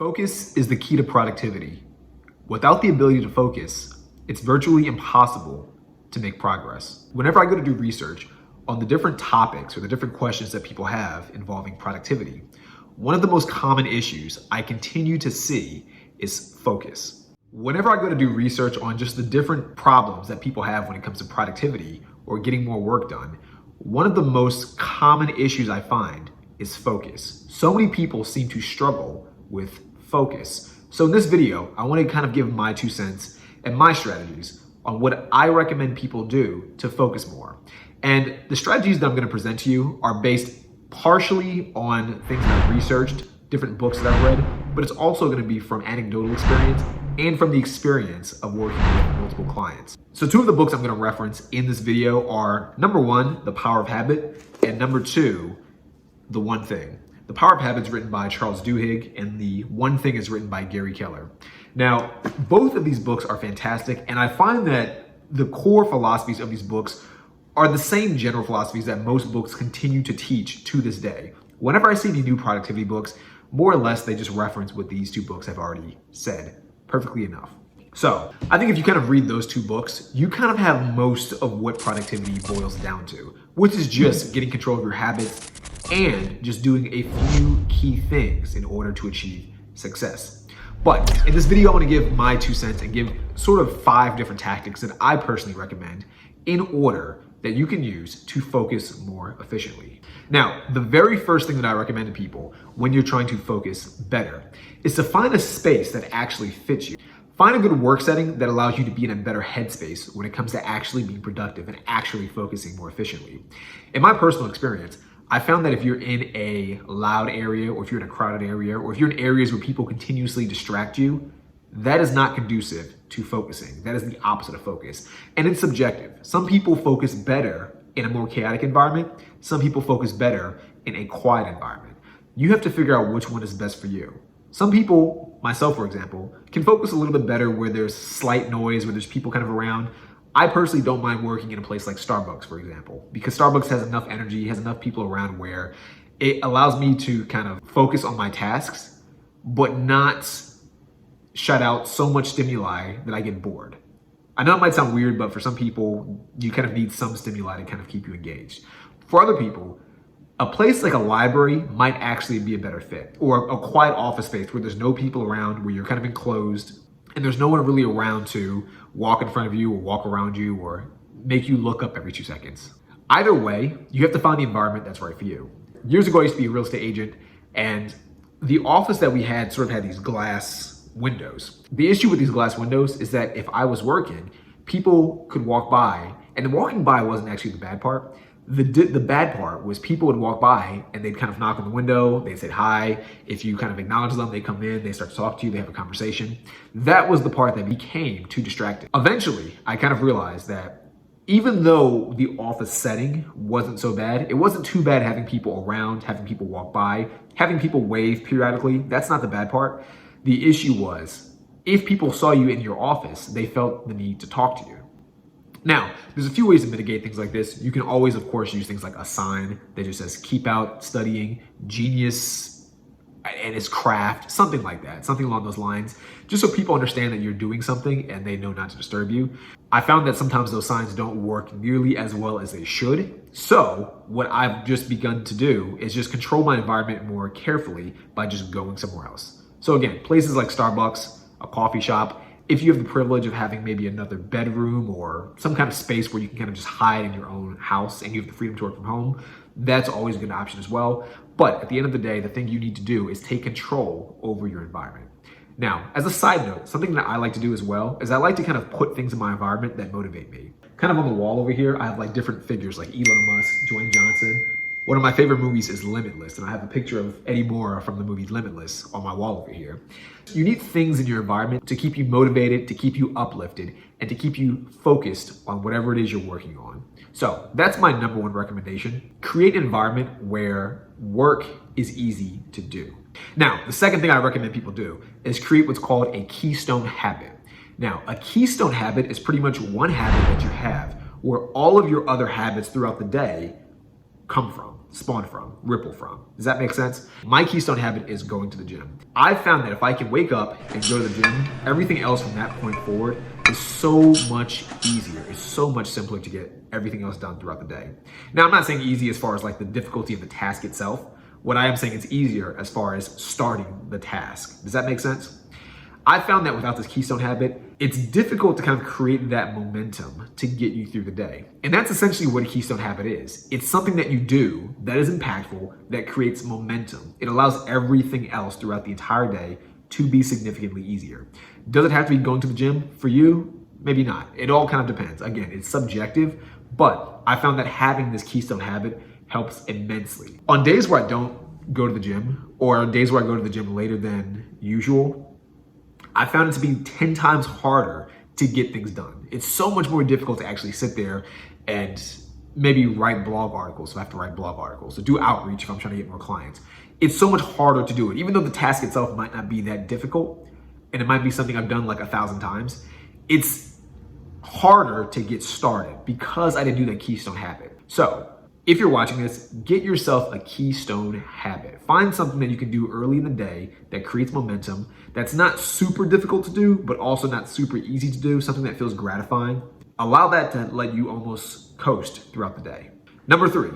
Focus is the key to productivity. Without the ability to focus, it's virtually impossible to make progress. Whenever I go to do research on the different topics or the different questions that people have involving productivity, one of the most common issues I continue to see is focus. Whenever I go to do research on just the different problems that people have when it comes to productivity or getting more work done, one of the most common issues I find is focus. So many people seem to struggle with focus. So in this video, I want to kind of give my 2 cents and my strategies on what I recommend people do to focus more. And the strategies that I'm going to present to you are based partially on things that I've researched, different books that I've read, but it's also going to be from anecdotal experience and from the experience of working with multiple clients. So 2 of the books I'm going to reference in this video are number 1, The Power of Habit, and number 2, The One Thing. The Power of Habit is written by Charles Duhigg, and The One Thing is written by Gary Keller. Now, both of these books are fantastic, and I find that the core philosophies of these books are the same general philosophies that most books continue to teach to this day. Whenever I see any new productivity books, more or less they just reference what these 2 books have already said perfectly enough. So I think if you kind of read those 2 books, you kind of have most of what productivity boils down to, which is just getting control of your habits and just doing a few key things in order to achieve success. But in this video, I want to give my 2 cents and give sort of 5 different tactics that I personally recommend in order that you can use to focus more efficiently. Now, the very first thing that I recommend to people when you're trying to focus better is to find a space that actually fits you. Find a good work setting that allows you to be in a better headspace when it comes to actually being productive and actually focusing more efficiently. In my personal experience, I found that if you're in a loud area, or if you're in a crowded area, or if you're in areas where people continuously distract you, that is not conducive to focusing. That is the opposite of focus. And it's subjective. Some people focus better in a more chaotic environment. Some people focus better in a quiet environment. You have to figure out which one is best for you. Some people, myself for example, can focus a little bit better where there's slight noise, where there's people kind of around. I personally don't mind working in a place like Starbucks, for example, because Starbucks has enough energy, has enough people around where it allows me to kind of focus on my tasks, but not shut out so much stimuli that I get bored. I know it might sound weird, but for some people, you kind of need some stimuli to kind of keep you engaged. For other people, a place like a library might actually be a better fit, or a quiet office space where there's no people around, where you're kind of enclosed and there's no one really around to walk in front of you or walk around you or make you look up every 2 seconds. Either way, you have to find the environment that's right for you. Years ago, I used to be a real estate agent, and the office that we had sort of had these glass windows. The issue with these glass windows is that if I was working, people could walk by, and walking by wasn't actually the bad part. The bad part was people would walk by and they'd kind of knock on the window, they'd say hi. If you kind of acknowledge them, they come in, they start to talk to you, they have a conversation. That was the part that became too distracting. Eventually, I kind of realized that even though the office setting wasn't so bad, it wasn't too bad having people around, having people walk by, having people wave periodically. That's not the bad part. The issue was, if people saw you in your office, they felt the need to talk to you. Now, there's a few ways to mitigate things like this. You can always, of course, use things like a sign that just says, keep out studying, genius and his craft, something like that, something along those lines, just so people understand that you're doing something and they know not to disturb you. I found that sometimes those signs don't work nearly as well as they should. So what I've just begun to do is just control my environment more carefully by just going somewhere else. So again, places like Starbucks, a coffee shop, if you have the privilege of having maybe another bedroom or some kind of space where you can kind of just hide in your own house and you have the freedom to work from home, that's always a good option as well. But at the end of the day, the thing you need to do is take control over your environment. Now, as a side note, something that I like to do as well is I like to kind of put things in my environment that motivate me. Kind of on the wall over here, I have like different figures like Elon Musk, Dwayne Johnson. One of my favorite movies is Limitless, and I have a picture of Eddie Moore from the movie Limitless on my wall over here. You need things in your environment to keep you motivated, to keep you uplifted, and to keep you focused on whatever it is you're working on. So that's my number 1 recommendation. Create an environment where work is easy to do. Now, the second thing I recommend people do is create what's called a keystone habit. Now, a keystone habit is pretty much one habit that you have where all of your other habits throughout the day come from. spawn from, ripple from. Does that make sense? My keystone habit is going to the gym. I've found that if I can wake up and go to the gym, everything else from that point forward is so much easier. It's so much simpler to get everything else done throughout the day. Now, I'm not saying easy as far as like the difficulty of the task itself. What I am saying is easier as far as starting the task. Does that make sense? I found that without this keystone habit, it's difficult to kind of create that momentum to get you through the day. And that's essentially what a keystone habit is. It's something that you do that is impactful, that creates momentum. It allows everything else throughout the entire day to be significantly easier. Does it have to be going to the gym for you? Maybe not. It all kind of depends. Again, it's subjective, but I found that having this keystone habit helps immensely. On days where I don't go to the gym, or on days where I go to the gym later than usual, I found it to be 10 times harder to get things done. It's so much more difficult to actually sit there and maybe write blog articles. So I have to write blog articles, to do outreach if I'm trying to get more clients. It's so much harder to do it. Even though the task itself might not be that difficult, and it might be something I've done like 1,000 times, it's harder to get started because I didn't do that keystone habit. So if you're watching this, get yourself a keystone habit. Find something that you can do early in the day that creates momentum, that's not super difficult to do, but also not super easy to do, something that feels gratifying. Allow that to let you almost coast throughout the day. Number 3,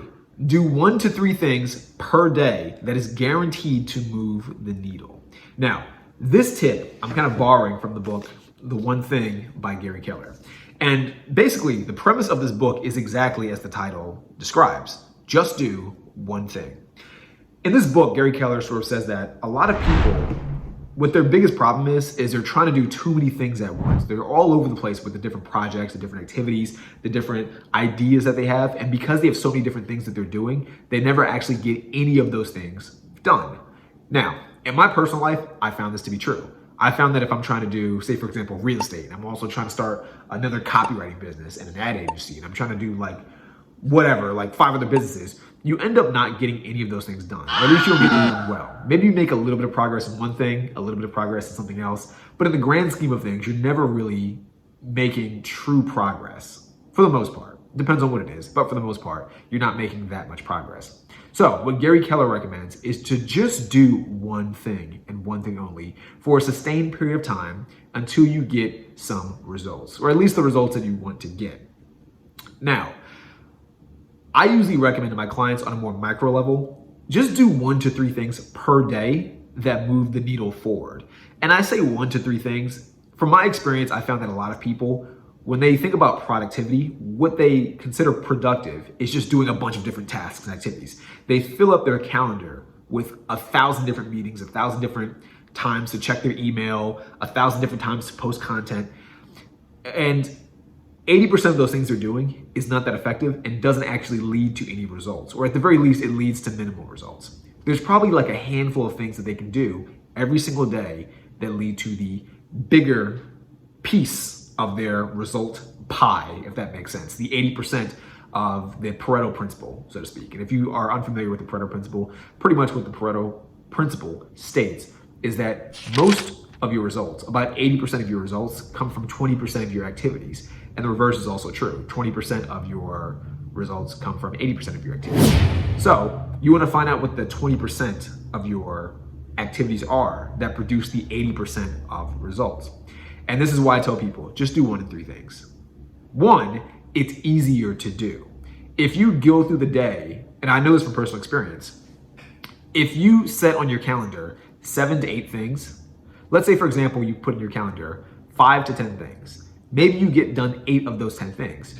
do 1 to 3 things per day that is guaranteed to move the needle. Now, this tip, I'm kind of borrowing from the book, The One Thing by Gary Keller. And basically, the premise of this book is exactly as the title describes. Just do one thing. In this book, Gary Keller sort of says that a lot of people, what their biggest problem is they're trying to do too many things at once. They're all over the place with the different projects, the different activities, the different ideas that they have. And because they have so many different things that they're doing, they never actually get any of those things done. Now, in my personal life, I found this to be true. I found that if I'm trying to do, say for example, real estate, and I'm also trying to start another copywriting business and an ad agency, and I'm trying to do like whatever, like 5 other businesses, you end up not getting any of those things done. Or at least you don't get them done well. Maybe you make a little bit of progress in one thing, a little bit of progress in something else, but in the grand scheme of things, you're never really making true progress for the most part. Depends on what it is, but for the most part, you're not making that much progress. So what Gary Keller recommends is to just do one thing and one thing only for a sustained period of time until you get some results, or at least the results that you want to get. Now, I usually recommend to my clients on a more micro level, just do 1 to 3 things per day that move the needle forward. And I say 1 to 3 things. From my experience, I found that a lot of people, when they think about productivity, what they consider productive is just doing a bunch of different tasks and activities. They fill up their calendar with 1,000 different meetings, 1,000 different times to check their email, 1,000 different times to post content. And 80% of those things they're doing is not that effective and doesn't actually lead to any results, or at the very least, it leads to minimal results. There's probably like a handful of things that they can do every single day that lead to the bigger piece of their result pie, if that makes sense, the 80% of the Pareto principle, so to speak. And if you are unfamiliar with the Pareto principle, pretty much what the Pareto principle states is that most of your results, about 80% of your results, come from 20% of your activities. And the reverse is also true. 20% of your results come from 80% of your activities. So you want to find out what the 20% of your activities are that produce the 80% of results. And this is why I tell people, just do 1 to 3 things. 1, it's easier to do. If you go through the day, and I know this from personal experience, if you set on your calendar 7 to 8 things, let's say for example, you put in your calendar 5 to 10 things. Maybe you get done 8 of those 10 things.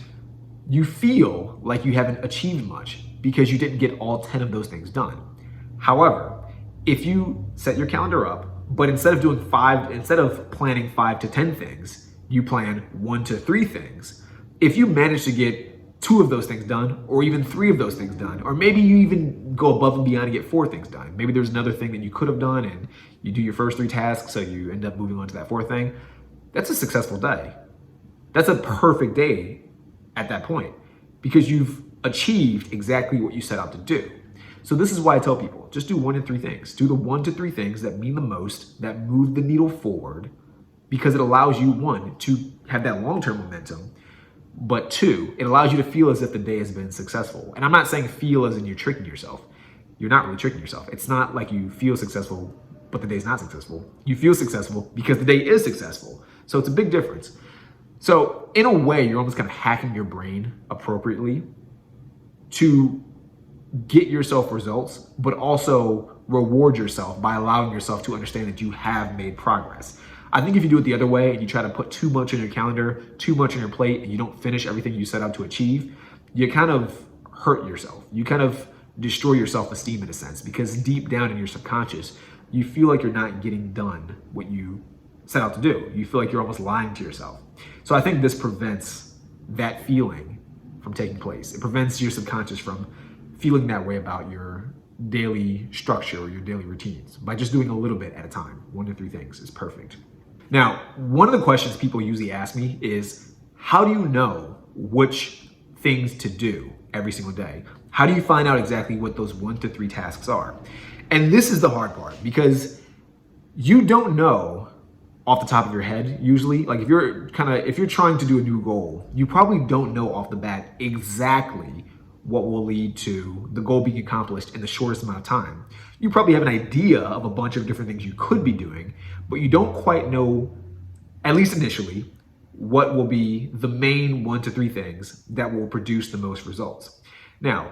You feel like you haven't achieved much because you didn't get all 10 of those things done. However, if you set your calendar up, but instead of planning 5 to 10 things, you plan 1 to 3 things. If you manage to get 2 of those things done, or even 3 of those things done, or maybe you even go above and beyond and get 4 things done. Maybe there's another thing that you could have done and you do your first 3 tasks, so you end up moving on to that 4th thing. That's a successful day. That's a perfect day at that point because you've achieved exactly what you set out to do. So this is why I tell people, just do 1 to 3 things. Do the 1 to 3 things that mean the most, that move the needle forward, because it allows you, 1, to have that long-term momentum, But two, it allows you to feel as if the day has been successful. And I'm not saying feel as in you're tricking yourself. You're not really tricking yourself. It's not like you feel successful, but the day's not successful. You feel successful because the day is successful. So it's a big difference. So in a way, you're almost kind of hacking your brain appropriately to get yourself results, but also reward yourself by allowing yourself to understand that you have made progress. I think if you do it the other way and you try to put too much on your calendar, too much on your plate, and you don't finish everything you set out to achieve, you kind of hurt yourself. You kind of destroy your self-esteem in a sense, because deep down in your subconscious, you feel like you're not getting done what you set out to do. You feel like you're almost lying to yourself. So I think this prevents that feeling from taking place. It prevents your subconscious from feeling that way about your daily structure or your daily routines by just doing a little bit at a time. 1 to 3 things is perfect. Now, one of the questions people usually ask me is, how do you know which things to do every single day? How do you find out exactly what those 1 to 3 tasks are? And this is the hard part, because you don't know off the top of your head usually. Like if you're trying to do a new goal, you probably don't know off the bat exactly what will lead to the goal being accomplished in the shortest amount of time. You probably have an idea of a bunch of different things you could be doing, but you don't quite know, at least initially, what will be the main 1 to 3 things that will produce the most results. Now,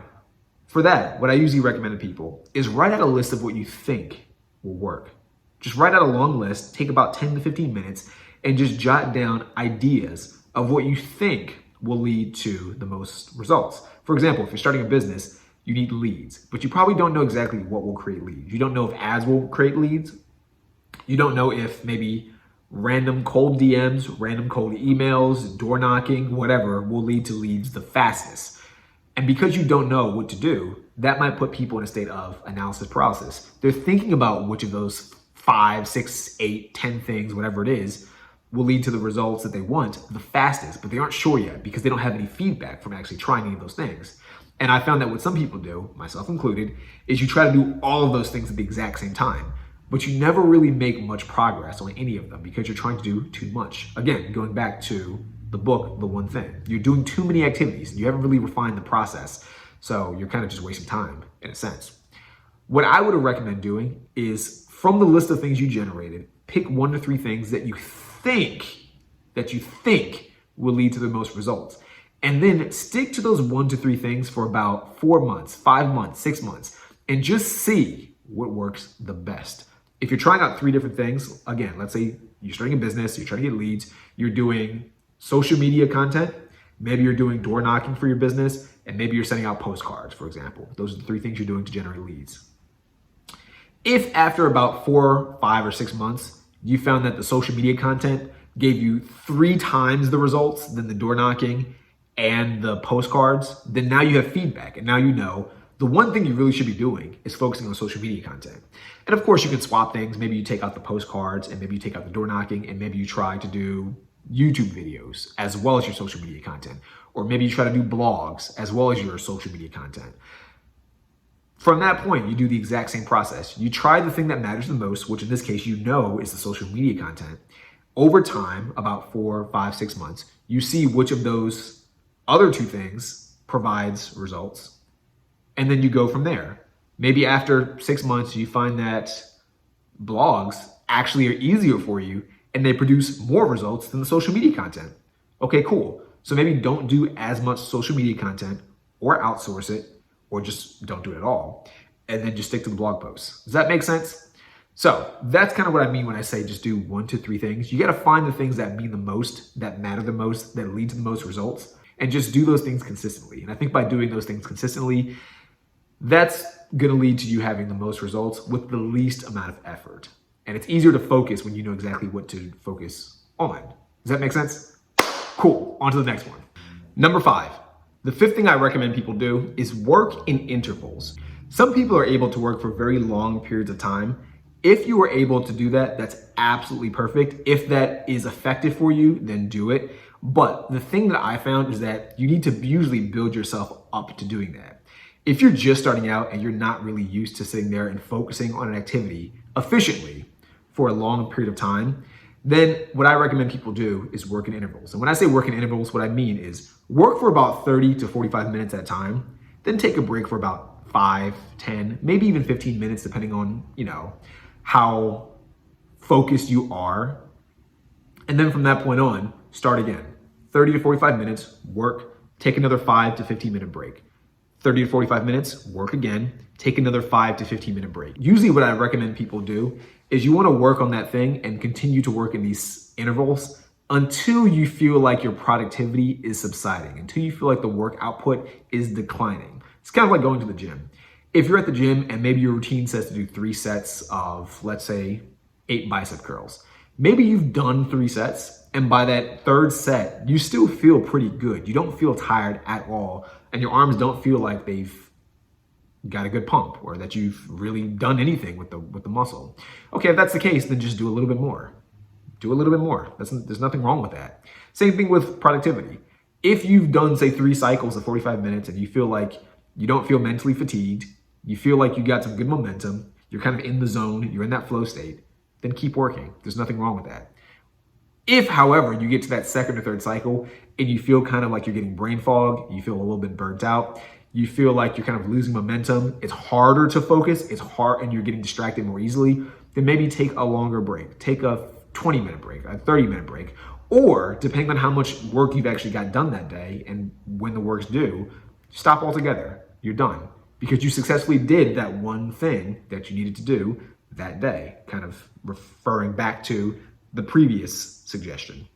for that, what I usually recommend to people is write out a list of what you think will work. Just write out a long list, take about 10 to 15 minutes, and just jot down ideas of what you think will lead to the most results. For example, if you're starting a business, you need leads, but you probably don't know exactly what will create leads. You don't know if ads will create leads. You don't know if maybe random cold DMs, random cold emails, door knocking, whatever will lead to leads the fastest. And because you don't know what to do, that might put people in a state of analysis paralysis. They're thinking about which of those 5, 6, 8, 10 things, whatever it is, will lead to the results that they want the fastest, but they aren't sure yet because they don't have any feedback from actually trying any of those things. And I found that what some people do, myself included, is you try to do all of those things at the exact same time, but you never really make much progress on any of them because you're trying to do too much. Again, going back to the book, The One Thing, you're doing too many activities and you haven't really refined the process. So you're kind of just wasting time in a sense. What I would recommend doing is, from the list of things you generated, pick 1 to 3 things that you think will lead to the most results. And then stick to those 1 to 3 things for about 4 months, 5 months, 6 months, and just see what works the best. If you're trying out 3 different things, again, let's say you're starting a business, you're trying to get leads, you're doing social media content, maybe you're doing door knocking for your business, and maybe you're sending out postcards, for example. Those are the 3 things you're doing to generate leads. If after about 4, 5, or 6 months, you found that the social media content gave you 3 times the results than the door knocking and the postcards, then now you have feedback. And now you know the one thing you really should be doing is focusing on social media content. And of course, you can swap things. Maybe you take out the postcards and maybe you take out the door knocking, and maybe you try to do YouTube videos as well as your social media content. Or maybe you try to do blogs as well as your social media content. From that point, you do the exact same process. You try the thing that matters the most, which in this case, you know is the social media content. Over time, about 4, 5, 6 months, you see which of those other 2 things provides results. And then you go from there. Maybe after 6 months, you find that blogs actually are easier for you and they produce more results than the social media content. Okay, cool. So maybe don't do as much social media content, or outsource it, or just don't do it at all, and then just stick to the blog posts. Does that make sense? So that's kind of what I mean when I say just do 1 to 3 things. You got to find the things that mean the most, that matter the most, that lead to the most results, and just do those things consistently. And I think by doing those things consistently, that's going to lead to you having the most results with the least amount of effort. And it's easier to focus when you know exactly what to focus on. Does that make sense? Cool. On to the next one. Number 5. The 5th thing I recommend people do is work in intervals. Some people are able to work for very long periods of time. If you are able to do that, that's absolutely perfect. If that is effective for you, then do it. But the thing that I found is that you need to usually build yourself up to doing that. If you're just starting out and you're not really used to sitting there and focusing on an activity efficiently for a long period of time, Then what I recommend people do is work in intervals. And when I say work in intervals, what I mean is work for about 30 to 45 minutes at a time, then take a break for about 5, 10, maybe even 15 minutes, depending on, how focused you are. And then from that point on, start again. 30 to 45 minutes, work, take another 5 to 15 minute break. 30 to 45 minutes, work again, take another 5 to 15 minute break. Usually what I recommend people do is you want to work on that thing and continue to work in these intervals until you feel like your productivity is subsiding, until you feel like the work output is declining. It's kind of like going to the gym. If you're at the gym and maybe your routine says to do 3 sets of, let's say, 8 bicep curls, maybe you've done 3 sets, and by that 3rd set, you still feel pretty good. You don't feel tired at all, and your arms don't feel like they've got a good pump or that you've really done anything with the muscle. Okay, if that's the case, then just do a little bit more. Do a little bit more. There's nothing wrong with that. Same thing with productivity. If you've done, say, 3 cycles of 45 minutes and you feel like you don't feel mentally fatigued, you feel like you got some good momentum, you're kind of in the zone, you're in that flow state, then keep working. There's nothing wrong with that. If, however, you get to that 2nd or 3rd cycle and you feel kind of like you're getting brain fog, you feel a little bit burnt out, you feel like you're kind of losing momentum, it's harder to focus, it's hard, and you're getting distracted more easily, then maybe take a longer break. Take a 20-minute break, a 30-minute break, or depending on how much work you've actually got done that day and when the work's due, stop altogether. You're done because you successfully did that one thing that you needed to do that day, kind of referring back to the previous suggestion.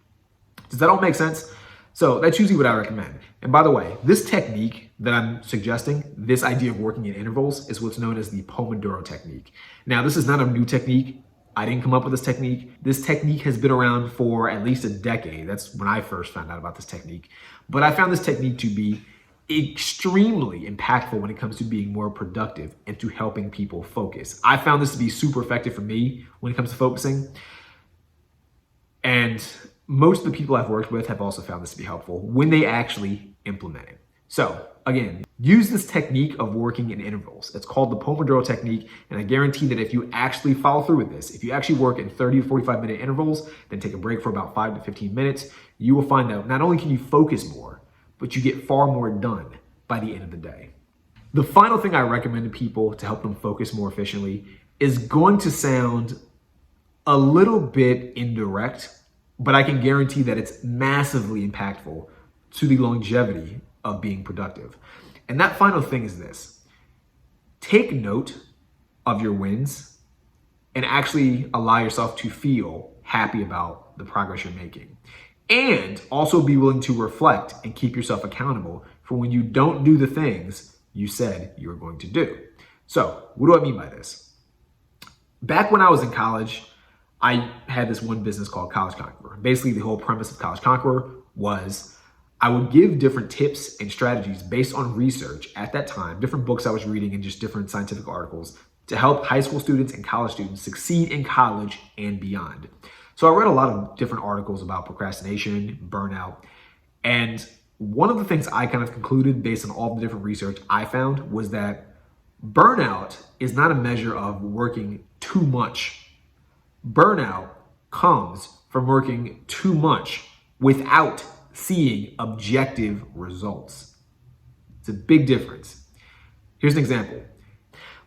Does that all make sense? So that's usually what I recommend. And by the way, this technique that I'm suggesting, this idea of working in intervals, is what's known as the Pomodoro technique. Now, this is not a new technique. I didn't come up with this technique. This technique has been around for at least a decade. That's when I first found out about this technique. But I found this technique to be extremely impactful when it comes to being more productive and to helping people focus. I found this to be super effective for me when it comes to focusing. And most of the people I've worked with have also found this to be helpful when they actually implement it. So again, use this technique of working in intervals. It's called the Pomodoro technique. And I guarantee that if you actually follow through with this, if you actually work in 30 to 45 minute intervals, then take a break for about 5 to 15 minutes, you will find out not only can you focus more, but you get far more done by the end of the day. The final thing I recommend to people to help them focus more efficiently is going to sound a little bit indirect, but I can guarantee that it's massively impactful to the longevity of being productive. And that final thing is this: take note of your wins and actually allow yourself to feel happy about the progress you're making. And also be willing to reflect and keep yourself accountable for when you don't do the things you said you were going to do. So what do I mean by this? Back when I was in college, I had this one business called College Conqueror. Basically, the whole premise of College Conqueror was I would give different tips and strategies based on research at that time, different books I was reading and just different scientific articles to help high school students and college students succeed in college and beyond. So I read a lot of different articles about procrastination, burnout, and one of the things I kind of concluded based on all the different research I found was that burnout is not a measure of working too much. Burnout comes from working too much without seeing objective results. It's a big difference. Here's an example.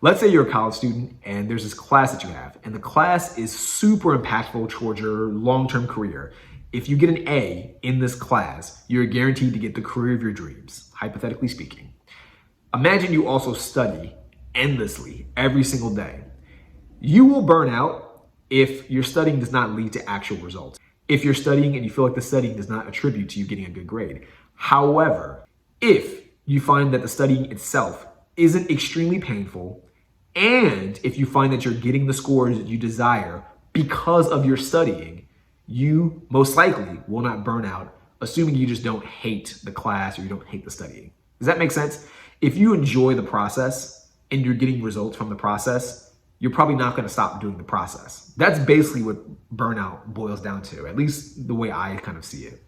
Let's say you're a college student and there's this class that you have, and the class is super impactful towards your long-term career. If you get an A in this class, you're guaranteed to get the career of your dreams, hypothetically speaking. Imagine you also study endlessly every single day. You will burn out if your studying does not lead to actual results. If you're studying and you feel like the studying does not attribute to you getting a good grade. However, if you find that the studying itself isn't extremely painful, and if you find that you're getting the scores that you desire because of your studying, you most likely will not burn out, assuming you just don't hate the class or you don't hate the studying. Does that make sense? If you enjoy the process and you're getting results from the process, you're probably not going to stop doing the process. That's basically what burnout boils down to, at least the way I kind of see it.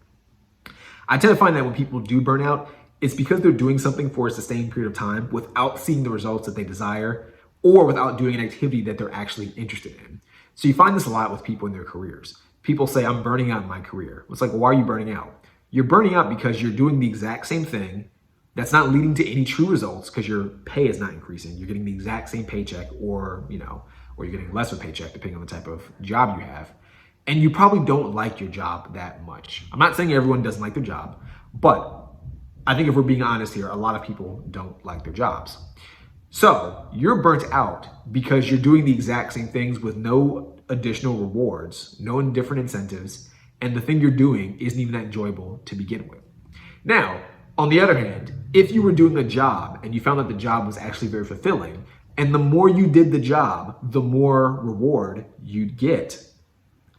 I tend to find that when people do burnout, it's because they're doing something for a sustained period of time without seeing the results that they desire or without doing an activity that they're actually interested in. So you find this a lot with people in their careers. People say, I'm burning out in my career. It's like, well, why are you burning out? You're burning out because you're doing the exact same thing that's not leading to any true results because your pay is not increasing. You're getting the exact same paycheck or you're getting a lesser paycheck depending on the type of job you have. And you probably don't like your job that much. I'm not saying everyone doesn't like their job, but I think if we're being honest here, a lot of people don't like their jobs. So you're burnt out because you're doing the exact same things with no additional rewards, no different incentives, and the thing you're doing isn't even that enjoyable to begin with. Now, on the other hand, if you were doing a job and you found that the job was actually very fulfilling, and the more you did the job, the more reward you'd get,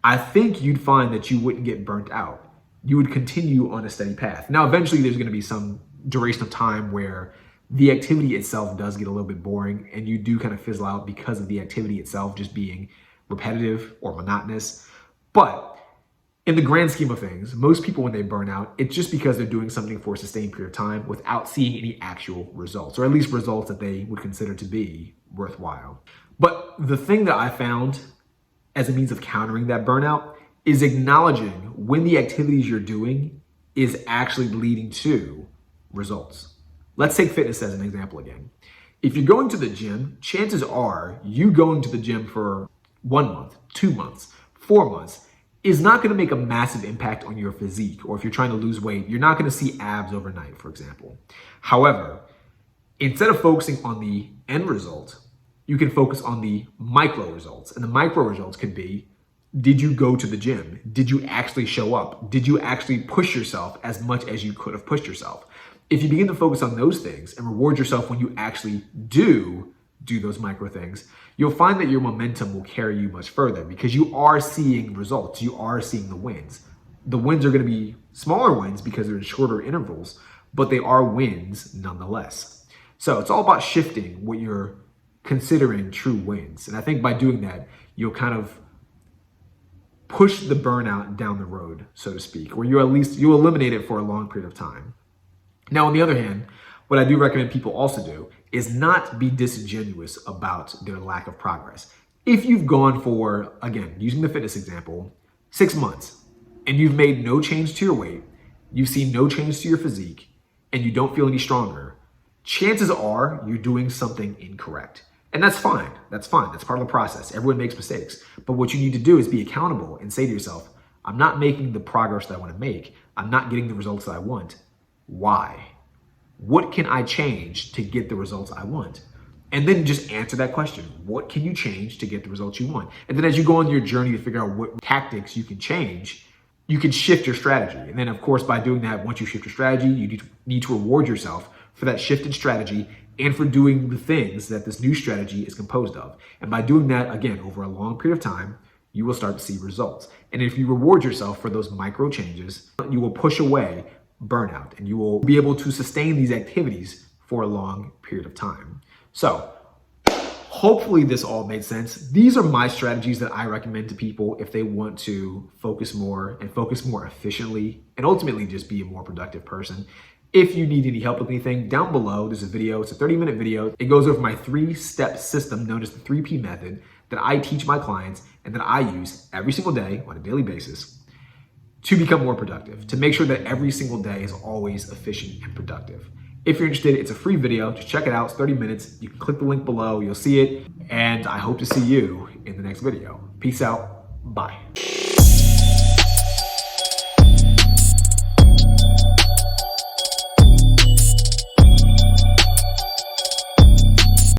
I think you'd find that you wouldn't get burnt out. You would continue on a steady path. Now, eventually there's going to be some duration of time where the activity itself does get a little bit boring and you do kind of fizzle out because of the activity itself just being repetitive or monotonous. But in the grand scheme of things, most people when they burn out, it's just because they're doing something for a sustained period of time without seeing any actual results, or at least results that they would consider to be worthwhile. But the thing that I found as a means of countering that burnout is acknowledging when the activities you're doing is actually leading to results. Let's take fitness as an example again. If you're going to the gym, chances are you going to the gym for 1 month, 2 months, 4 months is not going to make a massive impact on your physique. Or if you're trying to lose weight, you're not going to see abs overnight, for example. However, instead of focusing on the end result, you can focus on the micro results. And the micro results could be, did you go to the gym? Did you actually show up? Did you actually push yourself as much as you could have pushed yourself? If you begin to focus on those things and reward yourself when you actually do those micro things, you'll find that your momentum will carry you much further because you are seeing results. You are seeing the wins. The wins are going to be smaller wins because they're in shorter intervals, but they are wins nonetheless. So it's all about shifting what you're considering true wins. And I think by doing that, you'll kind of push the burnout down the road, so to speak, or you eliminate it for a long period of time. Now, on the other hand, what I do recommend people also do is not be disingenuous about their lack of progress. If you've gone for, again, using the fitness example, 6 months, and you've made no change to your weight, you've seen no change to your physique, and you don't feel any stronger, chances are you're doing something incorrect. And that's fine. That's fine. That's part of the process. Everyone makes mistakes. But what you need to do is be accountable and say to yourself, I'm not making the progress that I want to make. I'm not getting the results that I want. Why? What can I change to get the results I want? And then just answer that question. What can you change to get the results you want? And then as you go on your journey to figure out what tactics you can change, you can shift your strategy. And then of course, by doing that, once you shift your strategy, you need to reward yourself for that shifted strategy and for doing the things that this new strategy is composed of. And by doing that, again, over a long period of time, you will start to see results. And if you reward yourself for those micro changes, you will push away burnout and you will be able to sustain these activities for a long period of time. So hopefully this all made sense. These are my strategies that I recommend to people if they want to focus more and focus more efficiently and ultimately just be a more productive person. If you need any help with anything, down below, there's a video. It's a 30-minute video. It goes over my 3-step system known as the 3P method that I teach my clients and that I use every single day on a daily basis to become more productive, to make sure that every single day is always efficient and productive. If you're interested, it's a free video. Just check it out. It's 30 minutes. You can click the link below. You'll see it. And I hope to see you in the next video. Peace out. Bye.